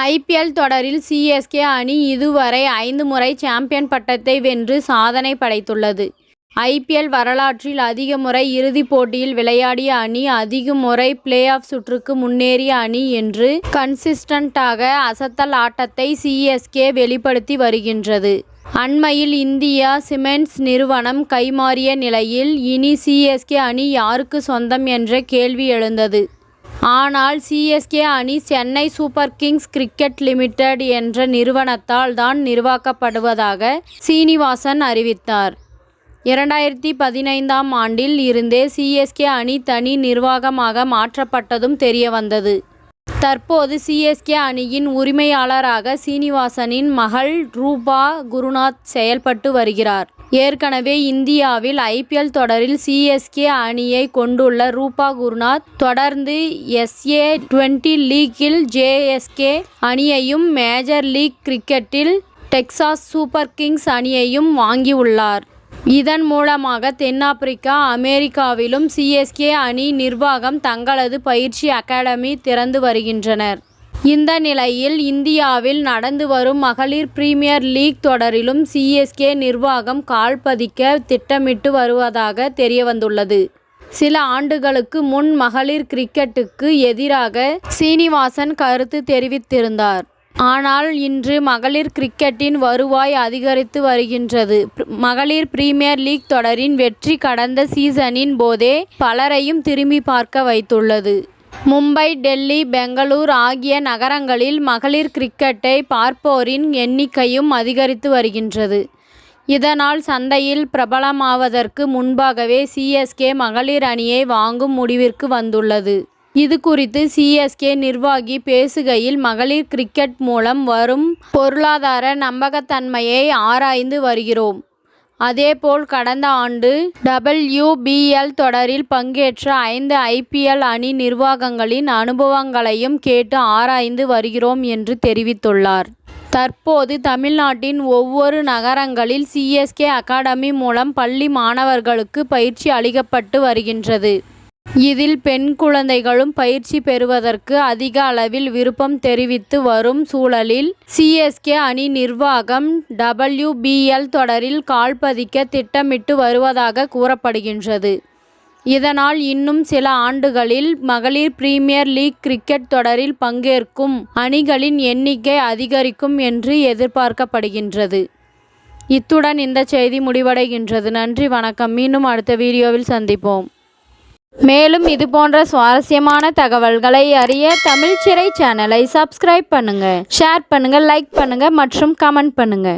IPL தொடரில் CSK அணி இதுவரை 5 முறை சாம்பியன் பட்டத்தை வென்று சாதனை படைத்துள்ளது. ஐபிஎல் வரலாற்றில் அதிக முறை இறுதிப் போட்டியில் விளையாடிய அணி, அதிக முறை பிளே ஆஃப் சுற்றுக்கு முன்னேறிய அணி என்று கன்சிஸ்டன்டாக அசத்தல் ஆட்டத்தை சிஎஸ்கே வெளிப்படுத்தி வருகின்றது. அண்மையில் இந்தியா சிமெண்ட்ஸ் நிறுவனம் கைமாறிய நிலையில் இனி சிஎஸ்கே அணி யாருக்கு சொந்தம் என்ற கேள்வி எழுந்தது. ஆனால் சிஎஸ்கே அணி Chennai super Kings cricket limited என்ற நிறுவனத்தால் தான் நிர்வகிக்கப்படுவதாக சீனிவாசன் அறிவித்தார். 2015ஆம் ஆண்டில் இருந்தே சிஎஸ்கே அணி தனி நிர்வாகமாக மாற்றப்பட்டதும் தெரியவந்தது. தற்போது சிஎஸ்கே அணியின் உரிமையாளராக சீனிவாசனின் மகள் ரூபா குருநாத் செயல்பட்டு வருகிறார். ஏற்கனவே இந்தியாவில் ஐபிஎல் தொடரில் சிஎஸ்கே அணியை கொண்டுள்ள ரூபா குருநாத் தொடர்ந்து SA-20 லீக்கில் ஜேஎஸ்கே அணியையும், மேஜர் லீக் கிரிக்கெட்டில் டெக்சாஸ் சூப்பர் கிங்ஸ் அணியையும் வாங்கியுள்ளார். இதன் மூலமாக தென்னாப்பிரிக்கா, அமெரிக்காவிலும் சிஎஸ்கே அணி நிர்வாகம் தங்களது பயிற்சி அகாடமி திறந்து வருகின்றனர். இந்த நிலையில் இந்தியாவில் நடந்து வரும் மகளிர் பிரீமியர் லீக் தொடரிலும் சிஎஸ்கே நிர்வாகம் கால் பதிக்க திட்டமிட்டு வருவதாக தெரியவந்துள்ளது. சில ஆண்டுகளுக்கு முன் மகளிர் கிரிக்கெட்டுக்கு எதிராக சீனிவாசன் கருத்து தெரிவித்திருந்தார். ஆனால் இன்று மகளிர் கிரிக்கெட்டின் வருவாய் அதிகரித்து வருகின்றது. மகளிர் பிரீமியர் லீக் தொடரின் வெற்றி கடந்த சீசனின் போதே பலரையும் திரும்பி பார்க்க வைத்துள்ளது. மும்பை, டெல்லி, பெங்களூர் ஆகிய நகரங்களில் மகளிர் கிரிக்கெட்டை பார்ப்போரின் எண்ணிக்கையும் அதிகரித்து வருகின்றது. இதனால் சந்தையில் பிரபலமாவதற்கு முன்பாகவே சிஎஸ்கே மகளிர் அணியை வாங்கும் முடிவிற்கு வந்துள்ளது. இது குறித்து சிஎஸ்கே நிர்வாகி பேசுகையில், மகளிர் கிரிக்கெட் மூலம் வரும் பொருளாதார நம்பகத்தன்மையை ஆராய்ந்து வருகிறோம். அதேபோல் கடந்த ஆண்டு WBL தொடரில் பங்கேற்ற 5 ஐபிஎல் அணி நிர்வாகங்களின் அனுபவங்களையும் கேட்டு ஆராய்ந்து வருகிறோம் என்று தெரிவித்துள்ளார். தற்போது தமிழ்நாட்டின் ஒவ்வொரு நகரங்களில் சிஎஸ்கே அகாடமி மூலம் பள்ளி மாணவர்களுக்கு பயிற்சி அளிக்கப்பட்டு வருகின்றது. இதில் பெண் குழந்தைகளும் பயிற்சி பெறுவதற்கு அதிக அளவில் விருப்பம் தெரிவித்து வரும் சூழலில் சிஎஸ்கே அணி நிர்வாகம் WBL தொடரில் கால் பதிக்க திட்டமிட்டு வருவதாக கூறப்படுகின்றது. இதனால் இன்னும் சில ஆண்டுகளில் மகளிர் பிரீமியர் லீக் கிரிக்கெட் தொடரில் பங்கேற்கும் அணிகளின் எண்ணிக்கை அதிகரிக்கும் என்று எதிர்பார்க்கப்படுகின்றது. இத்துடன் இந்த செய்தி முடிவடைகின்றது. நன்றி, வணக்கம். மீண்டும் அடுத்த வீடியோவில் சந்திப்போம். மேலும் இதுபோன்ற சுவாரஸ்யமான தகவல்களை அறிய தமிழ் சிறை சேனலை சப்ஸ்கிரைப் பண்ணுங்க, ஷேர் பண்ணுங்க, லைக் பண்ணுங்க மற்றும் கமெண்ட் பண்ணுங்க.